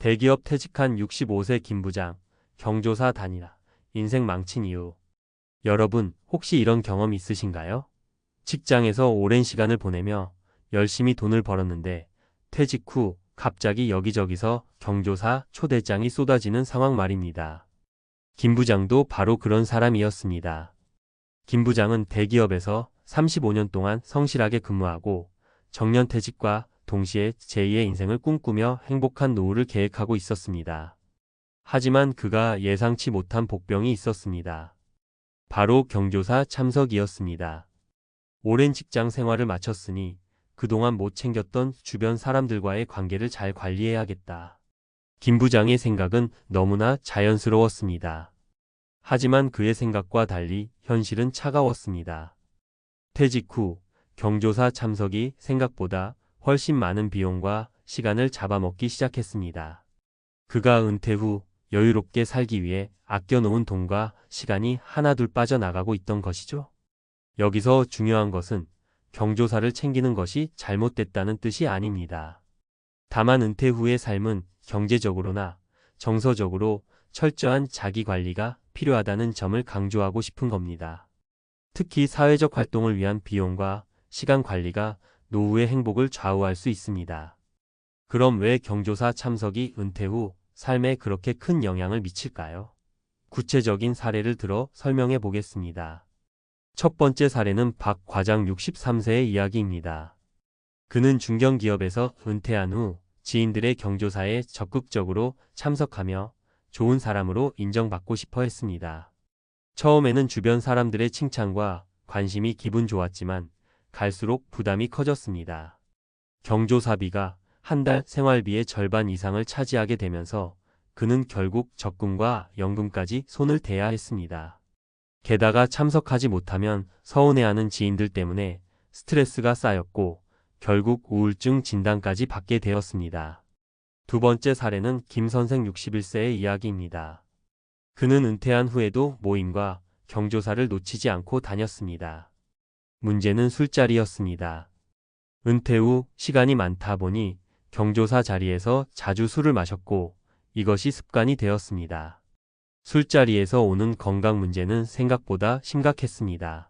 대기업 퇴직한 65세 김 부장, 경조사 다니라, 인생 망친 이유. 여러분, 혹시 이런 경험 있으신가요? 직장에서 오랜 시간을 보내며 열심히 돈을 벌었는데 퇴직 후 갑자기 여기저기서 경조사 초대장이 쏟아지는 상황 말입니다. 김 부장도 바로 그런 사람이었습니다. 김 부장은 대기업에서 35년 동안 성실하게 근무하고 정년퇴직과 동시에 제2의 인생을 꿈꾸며 행복한 노후를 계획하고 있었습니다. 하지만 그가 예상치 못한 복병이 있었습니다. 바로 경조사 참석이었습니다. 오랜 직장 생활을 마쳤으니 그동안 못 챙겼던 주변 사람들과의 관계를 잘 관리해야겠다. 김 부장의 생각은 너무나 자연스러웠습니다. 하지만 그의 생각과 달리 현실은 차가웠습니다. 퇴직 후 경조사 참석이 생각보다 훨씬 많은 비용과 시간을 잡아먹기 시작했습니다. 그가 은퇴 후 여유롭게 살기 위해 아껴놓은 돈과 시간이 하나둘 빠져나가고 있던 것이죠. 여기서 중요한 것은 경조사를 챙기는 것이 잘못됐다는 뜻이 아닙니다. 다만 은퇴 후의 삶은 경제적으로나 정서적으로 철저한 자기관리가 필요하다는 점을 강조하고 싶은 겁니다. 특히 사회적 활동을 위한 비용과 시간 관리가 노후의 행복을 좌우할 수 있습니다. 그럼 왜 경조사 참석이 은퇴 후 삶에 그렇게 큰 영향을 미칠까요? 구체적인 사례를 들어 설명해 보겠습니다. 첫 번째 사례는 박 과장 63세의 이야기입니다. 그는 중견기업에서 은퇴한 후 지인들의 경조사에 적극적으로 참석하며 좋은 사람으로 인정받고 싶어 했습니다. 처음에는 주변 사람들의 칭찬과 관심이 기분 좋았지만 갈수록 부담이 커졌습니다. 경조사비가 한 달 생활비의 절반 이상을 차지하게 되면서 그는 결국 적금과 연금까지 손을 대야 했습니다. 게다가 참석하지 못하면 서운해하는 지인들 때문에 스트레스가 쌓였고 결국 우울증 진단까지 받게 되었습니다. 두 번째 사례는 김 선생 61세의 이야기입니다. 그는 은퇴한 후에도 모임과 경조사를 놓치지 않고 다녔습니다. 문제는 술자리였습니다. 은퇴 후 시간이 많다 보니 경조사 자리에서 자주 술을 마셨고 이것이 습관이 되었습니다. 술자리에서 오는 건강 문제는 생각보다 심각했습니다.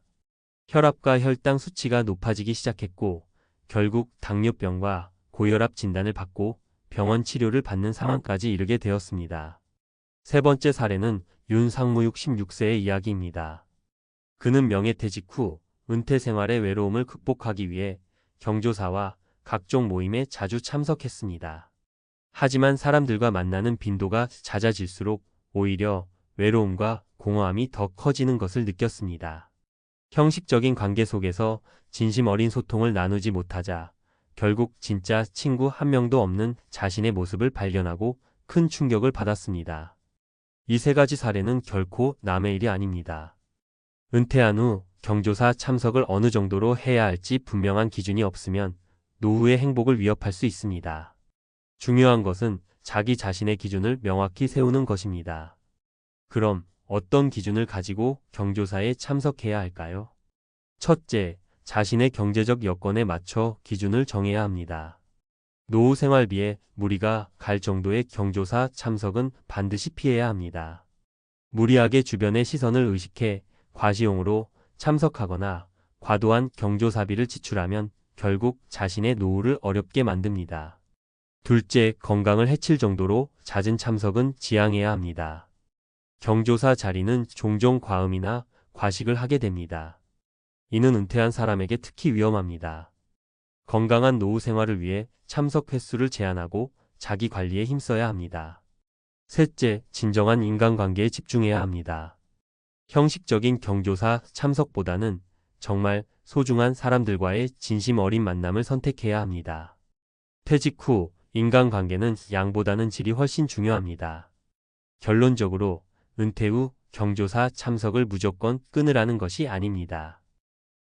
혈압과 혈당 수치가 높아지기 시작했고 결국 당뇨병과 고혈압 진단을 받고 병원 치료를 받는 상황까지 이르게 되었습니다. 세 번째 사례는 윤상무육 16세의 이야기입니다. 그는 명예퇴직 후 은퇴 생활의 외로움을 극복하기 위해 경조사와 각종 모임에 자주 참석했습니다. 하지만 사람들과 만나는 빈도가 잦아질수록 오히려 외로움과 공허함이 더 커지는 것을 느꼈습니다. 형식적인 관계 속에서 진심 어린 소통을 나누지 못하자 결국 진짜 친구 한 명도 없는 자신의 모습을 발견하고 큰 충격을 받았습니다. 이 세 가지 사례는 결코 남의 일이 아닙니다. 은퇴한 후 경조사 참석을 어느 정도로 해야 할지 분명한 기준이 없으면 노후의 행복을 위협할 수 있습니다. 중요한 것은 자기 자신의 기준을 명확히 세우는 것입니다. 그럼 어떤 기준을 가지고 경조사에 참석해야 할까요? 첫째, 자신의 경제적 여건에 맞춰 기준을 정해야 합니다. 노후 생활비에 무리가 갈 정도의 경조사 참석은 반드시 피해야 합니다. 무리하게 주변의 시선을 의식해 과시용으로 참석하거나 과도한 경조사비를 지출하면 결국 자신의 노후를 어렵게 만듭니다. 둘째, 건강을 해칠 정도로 잦은 참석은 지양해야 합니다. 경조사 자리는 종종 과음이나 과식을 하게 됩니다. 이는 은퇴한 사람에게 특히 위험합니다. 건강한 노후 생활을 위해 참석 횟수를 제한하고 자기 관리에 힘써야 합니다. 셋째, 진정한 인간관계에 집중해야 합니다. 형식적인 경조사 참석보다는 정말 소중한 사람들과의 진심 어린 만남을 선택해야 합니다. 퇴직 후 인간관계는 양보다는 질이 훨씬 중요합니다. 결론적으로 은퇴 후 경조사 참석을 무조건 끊으라는 것이 아닙니다.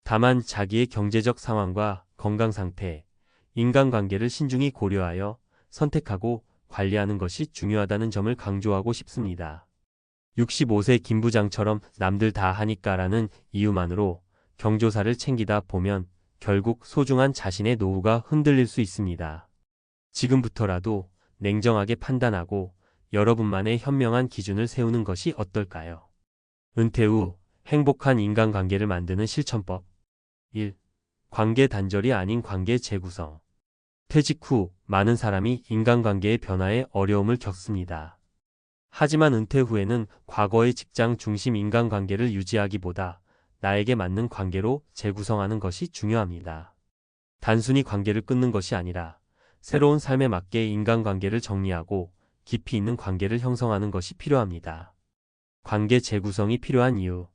다만 자기의 경제적 상황과 건강 상태, 인간관계를 신중히 고려하여 선택하고 관리하는 것이 중요하다는 점을 강조하고 싶습니다. 65세 김 부장처럼 남들 다 하니까라는 이유만으로 경조사를 챙기다 보면 결국 소중한 자신의 노후가 흔들릴 수 있습니다. 지금부터라도 냉정하게 판단하고 여러분만의 현명한 기준을 세우는 것이 어떨까요? 은퇴 후 행복한 인간관계를 만드는 실천법. 1. 관계 단절이 아닌 관계 재구성. 퇴직 후 많은 사람이 인간관계의 변화에 어려움을 겪습니다. 하지만 은퇴 후에는 과거의 직장 중심 인간관계를 유지하기보다 나에게 맞는 관계로 재구성하는 것이 중요합니다. 단순히 관계를 끊는 것이 아니라 새로운 삶에 맞게 인간관계를 정리하고 깊이 있는 관계를 형성하는 것이 필요합니다. 관계 재구성이 필요한 이유.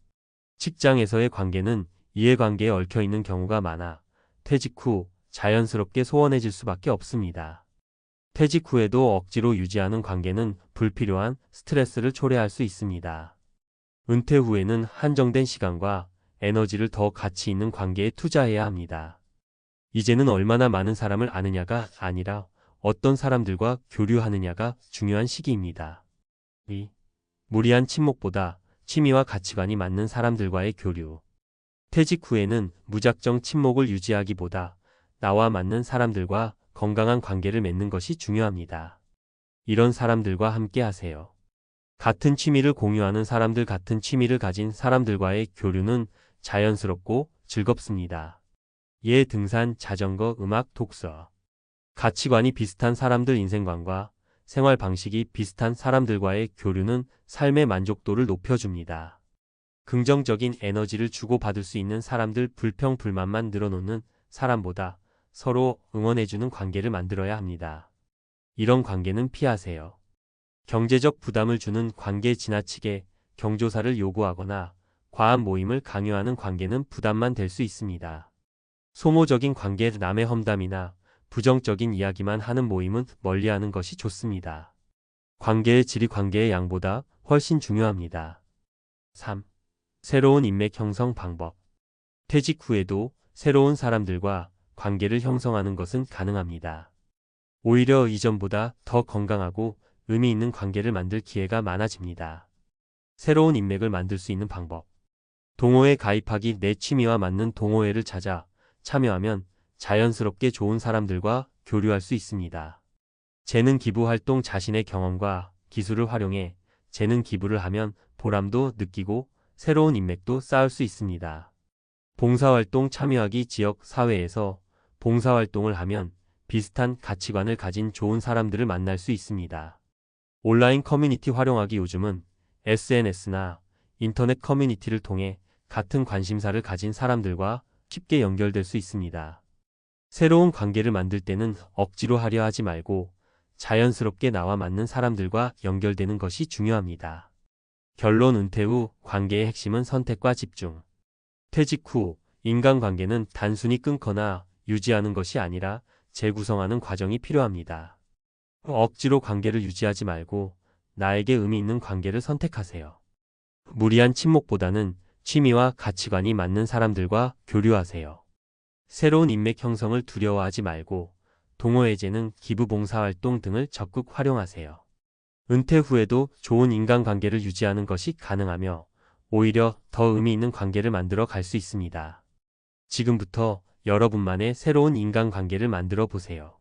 직장에서의 관계는 이해관계에 얽혀있는 경우가 많아 퇴직 후 자연스럽게 소원해질 수밖에 없습니다. 퇴직 후에도 억지로 유지하는 관계는 불필요한 스트레스를 초래할 수 있습니다. 은퇴 후에는 한정된 시간과 에너지를 더 가치 있는 관계에 투자해야 합니다. 이제는 얼마나 많은 사람을 아느냐가 아니라 어떤 사람들과 교류하느냐가 중요한 시기입니다. 2. 무리한 침묵보다 취미와 가치관이 맞는 사람들과의 교류. 퇴직 후에는 무작정 침묵을 유지하기보다 나와 맞는 사람들과 건강한 관계를 맺는 것이 중요합니다. 이런 사람들과 함께 하세요. 같은 취미를 공유하는 사람들, 같은 취미를 가진 사람들과의 교류는 자연스럽고 즐겁습니다. 예, 등산, 자전거, 음악, 독서. 가치관이 비슷한 사람들, 인생관과 생활 방식이 비슷한 사람들과의 교류는 삶의 만족도를 높여줍니다. 긍정적인 에너지를 주고받을 수 있는 사람들, 불평, 불만만 늘어놓는 사람보다 서로 응원해주는 관계를 만들어야 합니다. 이런 관계는 피하세요. 경제적 부담을 주는 관계, 지나치게 경조사를 요구하거나 과한 모임을 강요하는 관계는 부담만 될 수 있습니다. 소모적인 관계, 남의 험담이나 부정적인 이야기만 하는 모임은 멀리하는 것이 좋습니다. 관계의 질이 관계의 양보다 훨씬 중요합니다. 3. 새로운 인맥 형성 방법. 퇴직 후에도 새로운 사람들과 관계를 형성하는 것은 가능합니다. 오히려 이전보다 더 건강하고 의미 있는 관계를 만들 기회가 많아집니다. 새로운 인맥을 만들 수 있는 방법. 동호회 가입하기. 내 취미와 맞는 동호회를 찾아 참여하면 자연스럽게 좋은 사람들과 교류할 수 있습니다. 재능 기부 활동. 자신의 경험과 기술을 활용해 재능 기부를 하면 보람도 느끼고 새로운 인맥도 쌓을 수 있습니다. 봉사활동 참여하기. 지역 사회에서 봉사활동을 하면 비슷한 가치관을 가진 좋은 사람들을 만날 수 있습니다. 온라인 커뮤니티 활용하기. 요즘은 SNS나 인터넷 커뮤니티를 통해 같은 관심사를 가진 사람들과 쉽게 연결될 수 있습니다. 새로운 관계를 만들 때는 억지로 하려 하지 말고 자연스럽게 나와 맞는 사람들과 연결되는 것이 중요합니다. 결론. 은퇴 후 관계의 핵심은 선택과 집중. 퇴직 후 인간관계는 단순히 끊거나 유지하는 것이 아니라 재구성하는 과정이 필요합니다. 억지로 관계를 유지하지 말고 나에게 의미 있는 관계를 선택하세요. 무리한 침묵보다는 취미와 가치관이 맞는 사람들과 교류하세요. 새로운 인맥 형성을 두려워하지 말고 동호회, 재능, 기부, 봉사활동 등을 적극 활용하세요. 은퇴 후에도 좋은 인간관계를 유지하는 것이 가능하며 오히려 더 의미 있는 관계를 만들어 갈 수 있습니다. 지금부터 여러분만의 새로운 인간관계를 만들어 보세요.